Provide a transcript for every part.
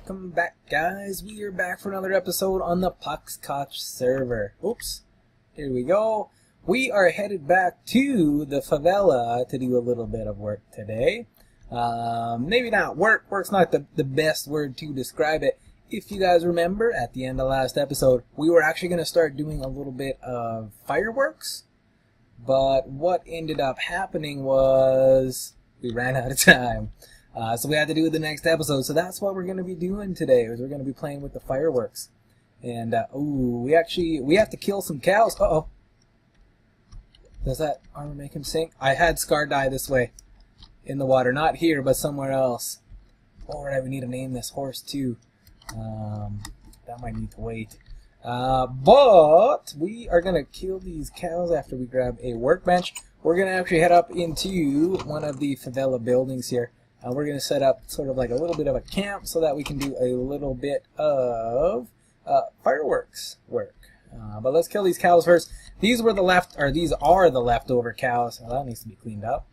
welcome back, guys. We are back for another episode on the Puckscotch server. Oops. Here we go. We are headed back to the favela to do a little bit of work today. Maybe not work. Work's not the best word to describe it. If you guys remember, at the end of last episode, we were actually going to start doing a little bit of fireworks. But what ended up happening was we ran out of time. So we had to do the next episode. So that's what we're going to be doing today. Is we're going to be playing with the fireworks. And, we have to kill some cows. Uh-oh. Does that armor make him sink? I had Scar die this way. In the water. Not here, but somewhere else. Oh, right, we need to name this horse, too. That might need to wait. But we are going to kill these cows after we grab a workbench. We're going to actually head up into one of the favela buildings here. We're going to set up sort of like a little bit of a camp so that we can do a little bit of fireworks work. But let's kill these cows first. These are the leftover cows. Well, that needs to be cleaned up.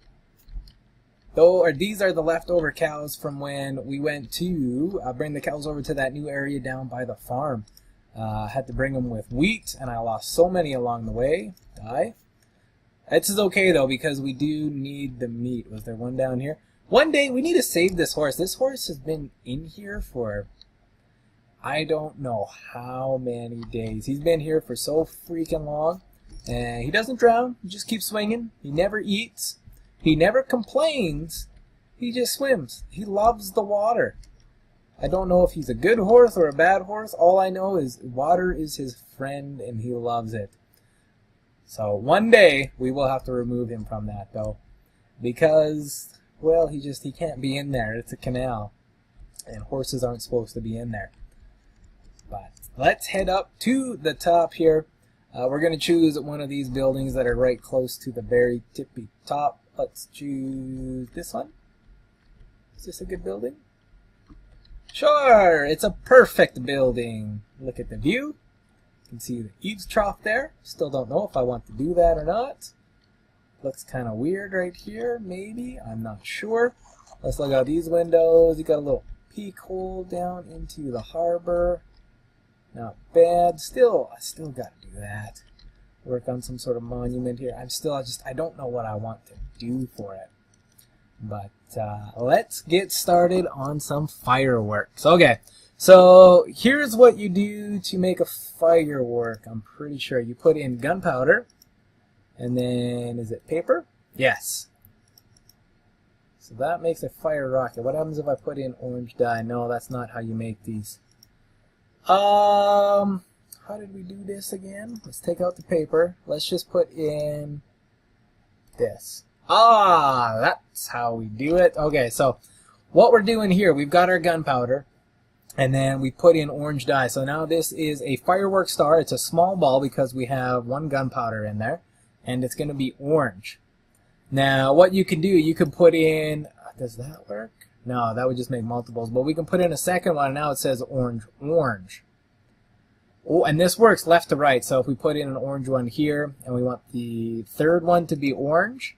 These are the leftover cows from when we went to bring the cows over to that new area down by the farm. I had to bring them with wheat, and I lost so many along the way. This is okay, though, because we do need the meat. Was there one down here? One day, we need to save this horse. This horse has been in here for I don't know how many days. He's been here for so freaking long. And he doesn't drown. He just keeps swinging. He never eats. He never complains. He just swims. He loves the water. I don't know if he's a good horse or a bad horse. All I know is water is his friend and he loves it. So one day we will have to remove him from that, though. Because, well, he can't be in there. It's a canal. And horses aren't supposed to be in there. But let's head up to the top here. We're going to choose one of these buildings that are right close to the very tippy top. Let's choose this one. Is this a good building? Sure, it's a perfect building. Look at the view. You can see the eaves trough there. Still don't know if I want to do that or not. Looks kind of weird right here, maybe. I'm not sure. Let's look out these windows. You got a little peek hole down into the harbor. Not bad. I still got to do that. Work on some sort of monument here. I don't know what I want to do for it. But let's get started on some fireworks. Okay, so here's what you do to make a firework. I'm pretty sure you put in gunpowder, and then is it paper? Yes. So that makes a fire rocket. What happens if I put in orange dye? No, that's not how you make these. How did we do this again? Let's take out the paper. Let's just put in this. That's how we do it. Okay, so what we're doing here, we've got our gunpowder, and then we put in orange dye. So now this is a firework star. It's a small ball because we have one gunpowder in there, and it's going to be orange. Now, what you can do, you can put in, does that work? No, that would just make multiples, but we can put in a second one, and now it says orange, orange. Oh, and this works left to right, so if we put in an orange one here, and we want the third one to be orange,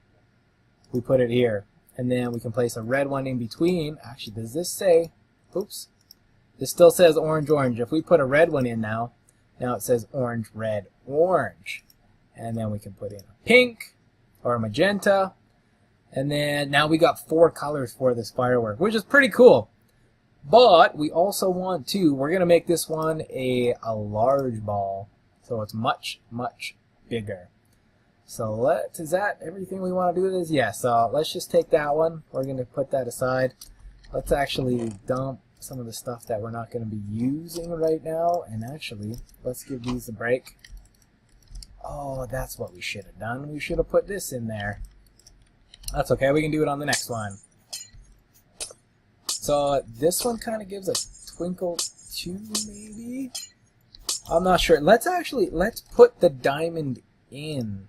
we put it here. And then we can place a red one in between. Actually, does this say, oops, this still says orange, orange. If we put a red one in now it says orange, red, orange. And then we can put in a pink or a magenta. And then now we got 4 colors for this firework, which is pretty cool. But we also want to, we're going to make this one a large ball. So it's much, much bigger. So is that everything we want to do with this? Yeah, so let's just take that one. We're going to put that aside. Let's actually dump some of the stuff that we're not going to be using right now. And actually, let's give these a break. Oh, that's what we should have done. We should have put this in there. That's okay, we can do it on the next one. So this one kind of gives a twinkle too, maybe? I'm not sure. Let's put the diamond in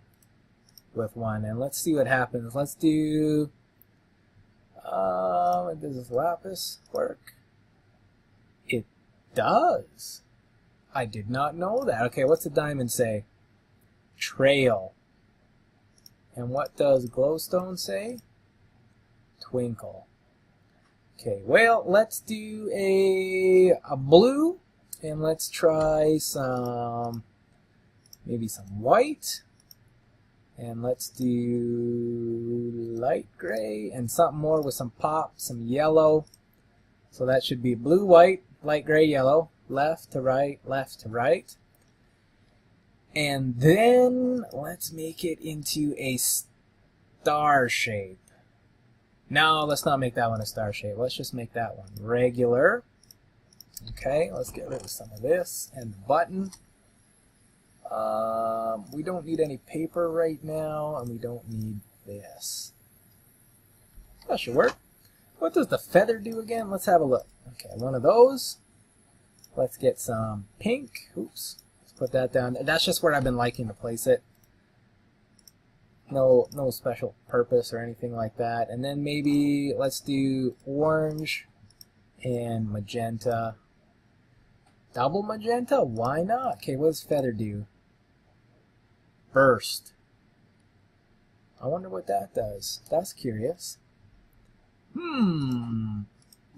with one, and let's see what happens. Let's do, does this lapis work? It does. I did not know that. Okay, what's the diamond say? Trail. And what does glowstone say? Twinkle. Okay, well, let's do a blue, and let's try some, maybe some white, and let's do light gray, and something more with some pop, some yellow. So that should be blue, white, light gray, yellow, left to right, left to right. And then let's make it into a star shape. No, let's not make that one a star shape. Let's just make that one regular. Okay, let's get rid of some of this and the button. We don't need any paper right now, and we don't need this. That should work. What does the feather do again? Let's have a look. Okay, one of those. Let's get some pink. Oops. Let's put that down. That's just where I've been liking to place it. No special purpose or anything like that. And then maybe let's do orange and magenta. Double magenta? Why not? Okay, what does feather do? Burst. I wonder what that does. That's curious.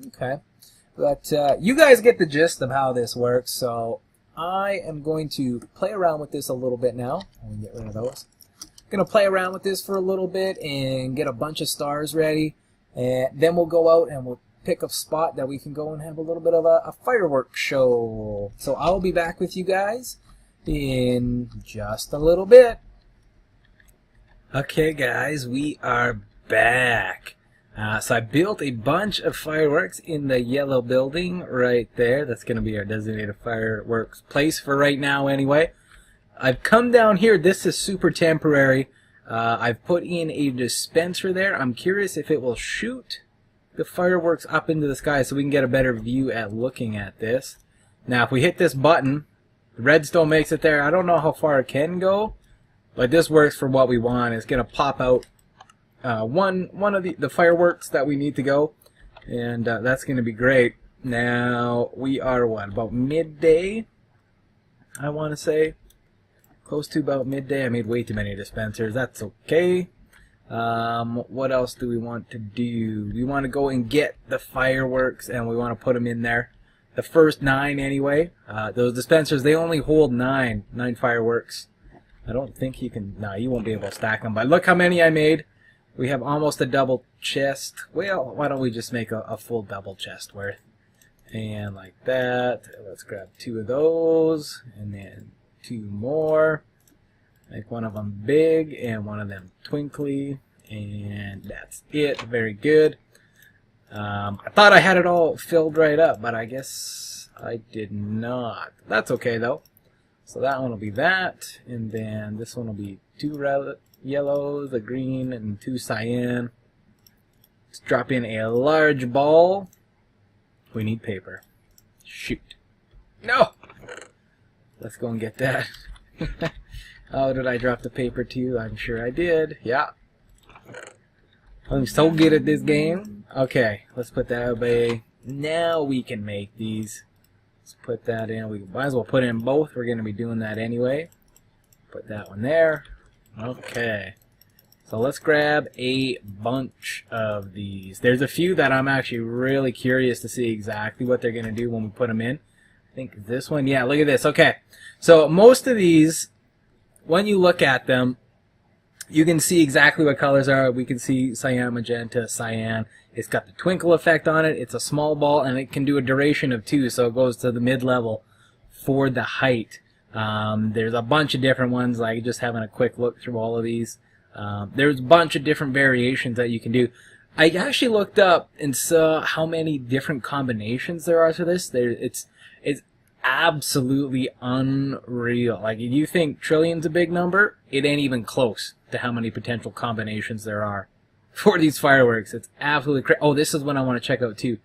Okay. But you guys get the gist of how this works, so I am going to play around with this a little bit now. I'm going to get rid of those. Gonna play around with this for a little bit and get a bunch of stars ready, and then we'll go out and we'll pick a spot that we can go and have a little bit of a fireworks show. So I'll be back with you guys in just a little bit. Okay guys, we are back. So I built a bunch of fireworks in the yellow building right there. That's gonna be our designated fireworks place for right now anyway. I've come down here. This is super temporary. I've put in a dispenser there. I'm curious if it will shoot the fireworks up into the sky so we can get a better view at looking at this. Now, if we hit this button, the redstone makes it there. I don't know how far it can go, but this works for what we want. It's going to pop out one of the fireworks that we need to go, and that's going to be great. Now, we are, what, about midday, I want to say. Close to about midday. I made way too many dispensers. That's okay. What else do we want to do? We want to go and get the fireworks, and we want to put them in there. The first 9 anyway. Those dispensers, they only hold 9 fireworks. I don't think you can... No, you won't be able to stack them. But look how many I made. We have almost a double chest. Well, why don't we just make a full double chest worth? And like that. Let's grab 2 of those. And then 2 more. Make one of them big and one of them twinkly, and that's it. Very good. I thought I had it all filled right up, but I guess I did not. That's okay though. So that one will be that, and then this one will be 2 yellows, a green, and 2 cyan. Let's drop in a large ball. We need paper. Shoot. No! Let's go and get that. Oh, did I drop the paper too? I'm sure I did. Yeah. I'm so good at this game. Okay, let's put that away. Now we can make these. Let's put that in. We might as well put in both. We're going to be doing that anyway. Put that one there. Okay. So let's grab a bunch of these. There's a few that I'm actually really curious to see exactly what they're going to do when we put them in. I think this one, yeah, look at this. Okay, so most of these, when you look at them, you can see exactly what colors are. We can see cyan, magenta, cyan. It's got the twinkle effect on it. It's a small ball, and it can do a duration of 2, so it goes to the mid-level for the height. There's a bunch of different ones, like just having a quick look through all of these. There's a bunch of different variations that you can do. I actually looked up and saw how many different combinations there are to this. It's absolutely unreal. Like, if you think trillion's a big number, it ain't even close to how many potential combinations there are for these fireworks. It's absolutely crazy. Oh, this is one I want to check out too.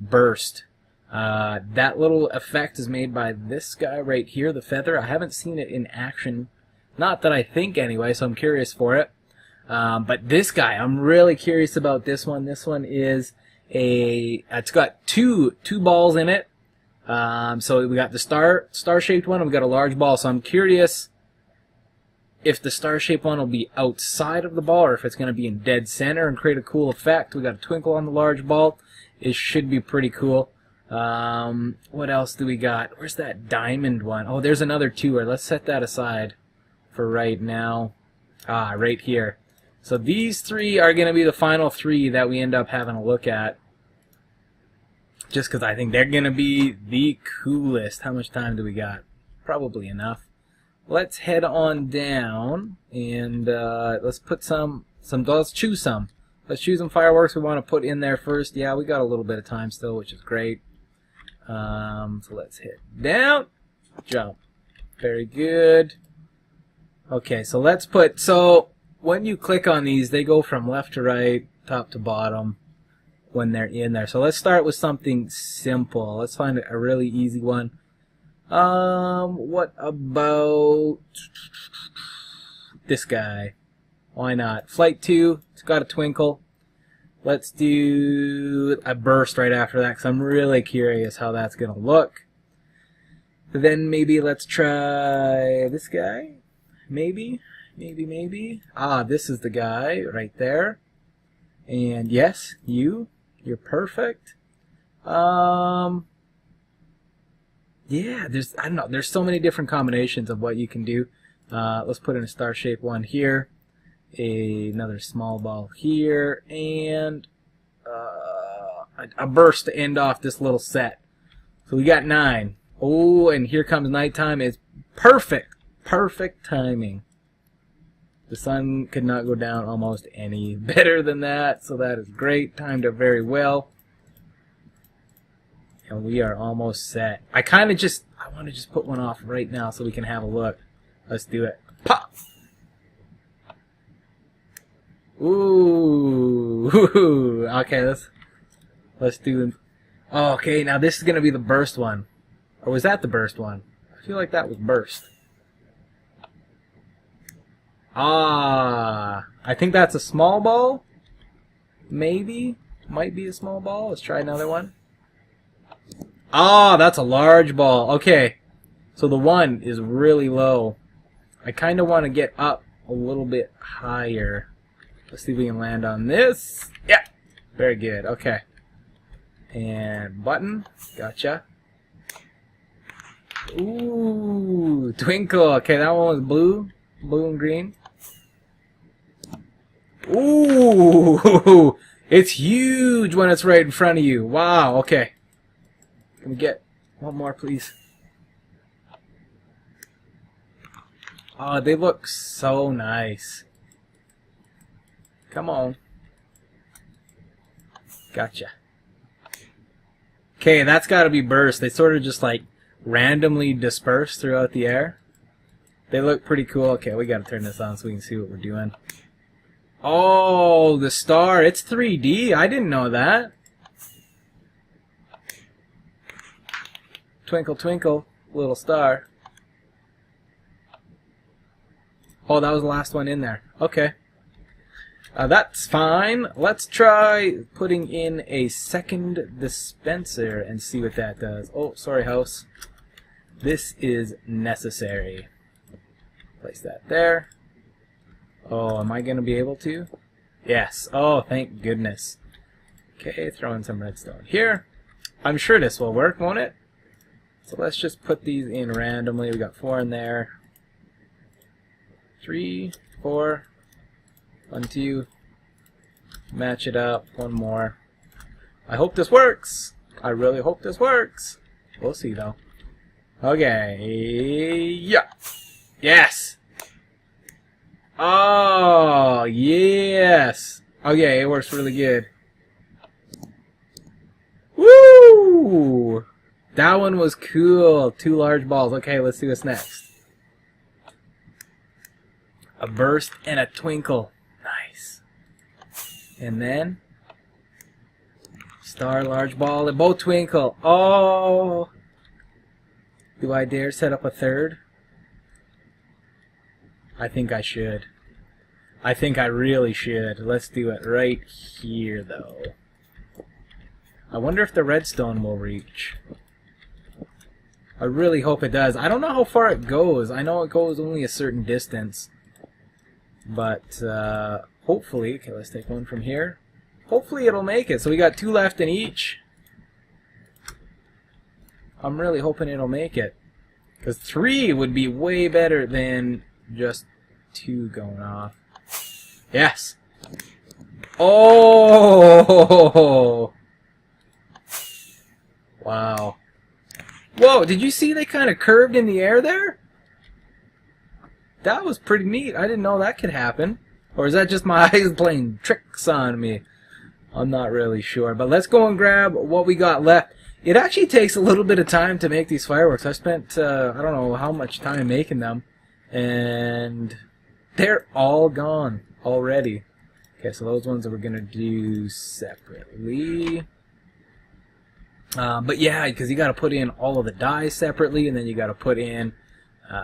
Burst. That little effect is made by this guy right here, the feather. I haven't seen it in action. Not that I think anyway, so I'm curious for it. But this guy, I'm really curious about this one. This one is it's got two balls in it. So we got the star-shaped one, and we got a large ball. So I'm curious if the star-shaped one will be outside of the ball or if it's going to be in dead center and create a cool effect. We got a twinkle on the large ball. It should be pretty cool. What else do we got? Where's that diamond one? Oh, there's another tour. Let's set that aside for right now. Ah, right here. So these three are going to be the final three that we end up having a look at. Just because I think they're going to be the coolest. How much time do we got? Probably enough. Let's head on down and let's put let's choose some. Let's choose some fireworks we want to put in there first. Yeah, we got a little bit of time still, which is great. So let's hit down, jump. Very good. Okay, so let's put, so when you click on these, they go from left to right, top to bottom when they're in there. So let's start with something simple. Let's find a really easy one. What about this guy? Why not? Flight 2, it's got a twinkle. Let's do a burst right after that because I'm really curious how that's going to look. Then maybe let's try this guy. Maybe. Ah, this is the guy right there. And yes, you're perfect. Yeah, I don't know, there's so many different combinations of what you can do. Let's put in a star-shaped one here. Another small ball here, and a burst to end off this little set. So we got 9. Oh, and here comes nighttime. It's perfect timing. The sun could not go down almost any better than that, so that is great. Timed it very well. And we are almost set. I want to just put one off right now so we can have a look. Let's do it. Pop! Ooh, okay, let's do. Oh, okay, now this is gonna be the burst one, or was that the burst one? I feel like that was burst. Ah, I think that's a small ball. Maybe, might be a small ball. Let's try another one. Ah, that's a large ball. Okay, so the one is really low. I kind of want to get up a little bit higher. Let's see if we can land on this. Yeah, very good. Okay. And button. Gotcha. Ooh, twinkle. Okay, that one was blue. Blue and green. Ooh, it's huge when it's right in front of you. Wow, okay. Can we get one more, please? Oh, they look so nice. Come on. Gotcha. Okay, that's got to be burst. They sort of just like randomly disperse throughout the air. They look pretty cool. Okay, we got to turn this on so we can see what we're doing. Oh, the star. It's 3D. I didn't know that. Twinkle, twinkle, little star. Oh, that was the last one in there. Okay. That's fine. Let's try putting in a second dispenser and see what that does. Oh, sorry, house. This is necessary. Place that there. Oh, am I going to be able to? Yes. Oh, thank goodness. Okay, throw in some redstone here. I'm sure this will work, won't it? So let's just put these in randomly. We got 4 in there. 3, 4. 1, 2. Match it up. 1 more. I hope this works. I really hope this works. We'll see though. Okay. Yeah. Yes. Oh, yes. Okay, it works really good. Woo! That one was cool. 2 large balls. Okay, let's see what's next. A burst and a twinkle. Nice. And then star, large ball, they both twinkle. Oh! Do I dare set up a third? I think I should. I think I really should. Let's do it right here, though. I wonder if the redstone will reach. I really hope it does. I don't know how far it goes. I know it goes only a certain distance. But hopefully, okay, let's take one from here. Hopefully it'll make it. So we got 2 left in each. I'm really hoping it'll make it. Because 3 would be way better than just 2 going off. Yes! Oh! Wow. Whoa, did you see they kind of curved in the air there? That was pretty neat. I didn't know that could happen. Or is that just my eyes playing tricks on me? I'm not really sure. But let's go and grab what we got left. It actually takes a little bit of time to make these fireworks. I spent, I don't know how much time making them. And they're all gone already. Okay, so those ones that we're going to do separately. But yeah, because you got to put in all of the dies separately, and then you got to put in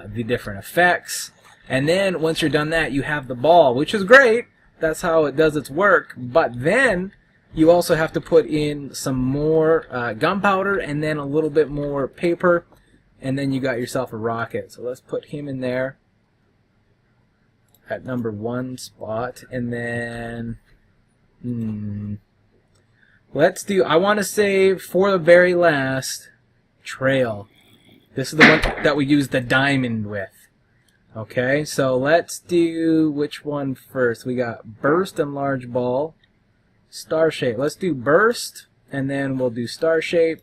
the different effects. And then once you're done that, you have the ball, which is great. That's how it does its work. But then you also have to put in some more gunpowder and then a little bit more paper, and then you got yourself a rocket. So let's put him in there at number 1 spot, and then let's do, I want to save for the very last Trail. This is the one that we use the diamond with. Okay, so let's do which one first? We got Burst and Large Ball. Star Shape. Let's do Burst, and then we'll do Star Shape,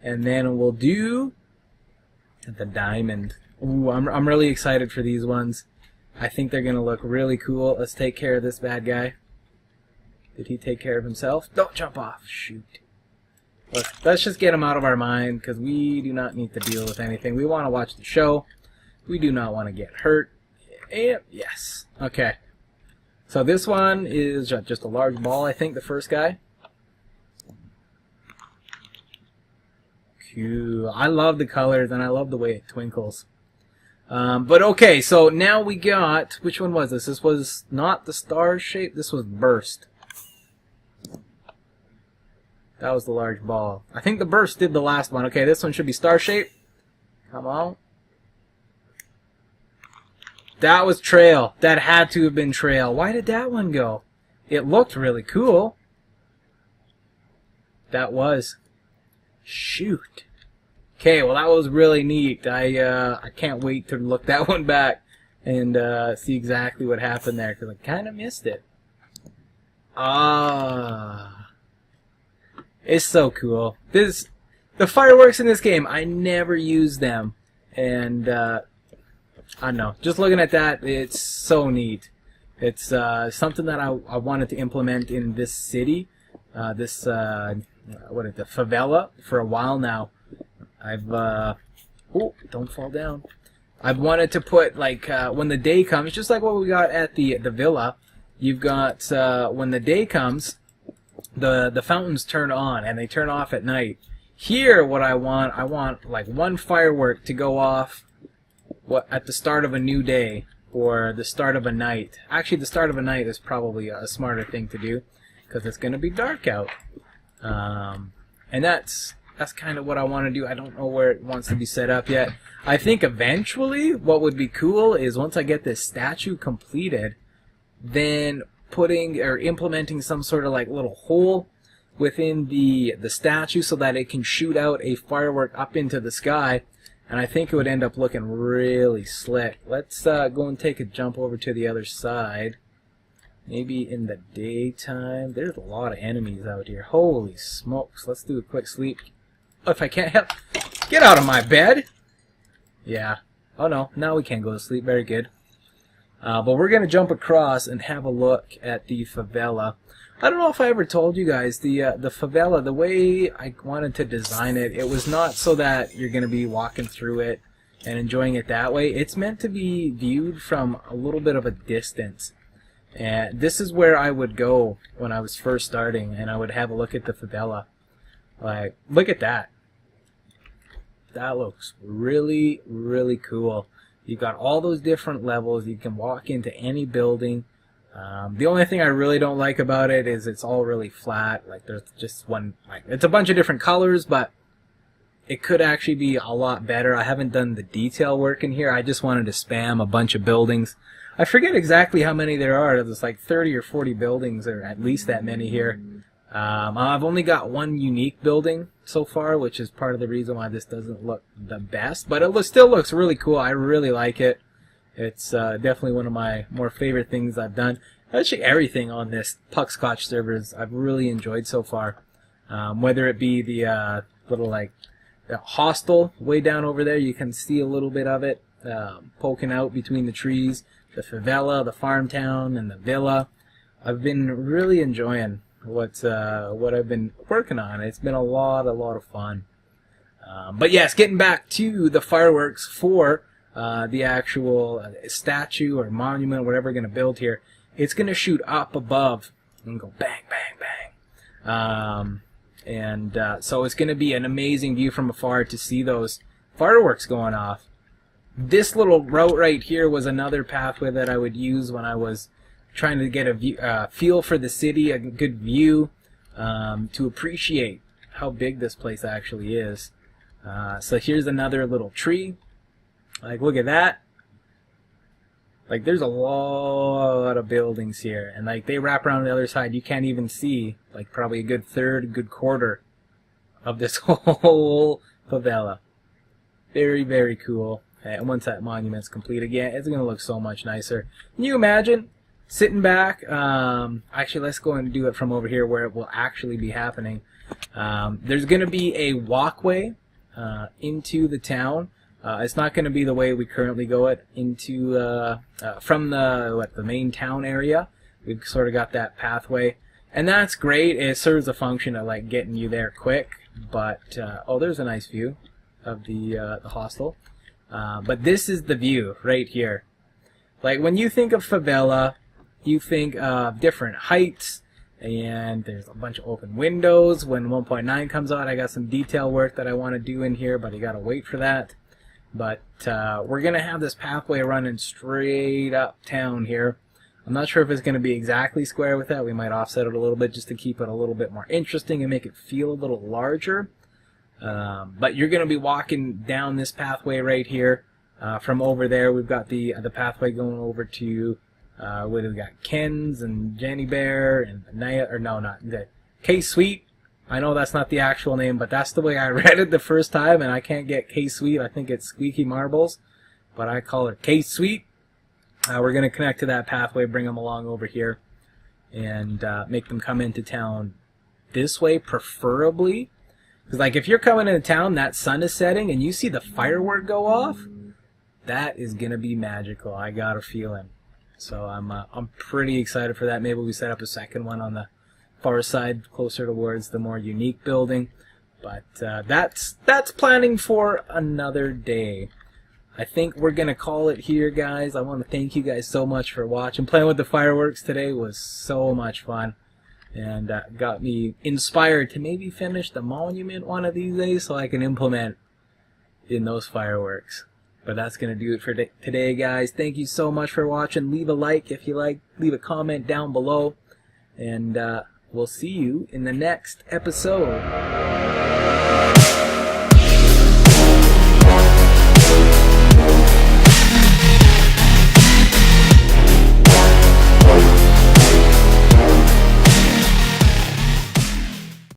and then we'll do the Diamond. Ooh, I'm really excited for these ones. I think they're going to look really cool. Let's take care of this bad guy. Did he take care of himself? Don't jump off. Shoot. Let's just get him out of our mind, because we do not need to deal with anything. We want to watch the show. We do not want to get hurt. And yes. Okay. So this one is just a large ball, I think, the first guy. Cool. I love the colors, and I love the way it twinkles. But okay, so now we got, which one was this? This was not the Star Shape, this was Burst. That was the large ball. I think the Burst did the last one. Okay, this one should be Star Shape. Come on. That was Trail. That had to have been Trail. Why did that one go? It looked really cool. That was. Shoot. Okay, well that was really neat. I can't wait to look that one back and see exactly what happened there, because I kind of missed it. Ah. It's so cool. The fireworks in this game, I never use them. And I don't know, just looking at that, it's so neat. It's something that I wanted to implement in this city, what is it, the favela, for a while now. I've, oh, don't fall down. I've wanted to put, like, when the day comes, just like what we got at the villa, you've got, when the day comes, the fountains turn on, and they turn off at night. Here, what I want like one firework to go off at the start of a new day, or the start of a night. Actually, the start of a night is probably a smarter thing to do, because it's going to be dark out. And that's kind of what I want to do. I don't know where it wants to be set up yet. I think eventually what would be cool is once I get this statue completed, then putting or implementing some sort of like little hole within the statue so that it can shoot out a firework up into the sky. And I think it would end up looking really slick. Let's go and take a jump over to the other side. Maybe in the daytime. There's a lot of enemies out here. Holy smokes. Let's do a quick sleep. Oh, if I can't help. Get out of my bed! Yeah. Oh no, now we can go to sleep. Very good. But we're going to jump across and have a look at the favela. I don't know if I ever told you guys, the favela, the way I wanted to design it, it was not so that you're going to be walking through it and enjoying it that way. It's meant to be viewed from a little bit of a distance. And this is where I would go when I was first starting, and I would have a look at the favela. Like, look at that. That looks really, really cool. You've got all those different levels. You can walk into any building. The only thing I really don't like about it is it's all really flat. Like, there's just one, like, it's a bunch of different colors, but it could actually be a lot better. I haven't done the detail work in here. I just wanted to spam a bunch of buildings. I forget exactly how many there are. There's like 30 or 40 buildings, or at least that many here. I've only got one unique building so far, which is part of the reason why this doesn't look the best. But it still looks really cool. I really like it. It's definitely one of my more favorite things I've done. Actually, everything on this Puckscotch servers I've really enjoyed so far. Whether it be the little like hostel way down over there, you can see a little bit of it poking out between the trees. The favela, the farm town, and the villa. I've been really enjoying what I've been working on. It's been a lot of fun. But yes, getting back to the fireworks for the actual statue or monument, whatever we're going to build here. It's going to shoot up above and go bang, bang, bang. So it's going to be an amazing view from afar to see those fireworks going off. This little route right here was another pathway that I would use when I was trying to get a feel for the city, a good view, to appreciate how big this place actually is. So here's another little tree. Like, look at that. Like, there's a lot of buildings here, and like they wrap around the other side. You can't even see like probably a good third, good quarter of this whole favela. Very cool. And once that monument's complete again, it's going to look so much nicer. Can you imagine sitting back? Actually, let's go and do it from over here where it will actually be happening. There's going to be a walkway into the town. It's not going to be the way we currently go it into from the main town area. We've sort of got that pathway, and that's great. It serves a function of like getting you there quick. But oh, there's a nice view of the hostel. But this is the view right here. Like when you think of favela, you think of different heights, and there's a bunch of open windows. When 1.9 comes out, I got some detail work that I want to do in here, but you gotta wait for that. But we're gonna have this pathway running straight uptown here. I'm not sure if it's gonna be exactly square with that. We might offset it a little bit just to keep it a little bit more interesting and make it feel a little larger. But you're going to be walking down this pathway right here. From over there, we've got the pathway going over to where we've got Ken's and Jenny Bear and Naya, or no, not the K-Sweet. I know that's not the actual name, but that's the way I read it the first time, and I can't get K-Sweet. I think it's Squeaky Marbles, but I call it K-Sweet. We're going to connect to that pathway, bring them along over here, and make them come into town this way, preferably. Because like if you're coming into town, that sun is setting, and you see the firework go off, that is gonna be magical. I got a feeling. So I'm pretty excited for that. Maybe we set up a second one on the far side, closer towards the more unique building. But that's planning for another day. I think we're gonna call it here, guys. I want to thank you guys so much for watching. Playing with the fireworks today was so much fun. And got me inspired to maybe finish the monument one of these days so I can implement in those fireworks. But that's going to do it for today, guys. Thank you so much for watching. Leave a like if you like. Leave a comment down below. And we'll see you in the next episode.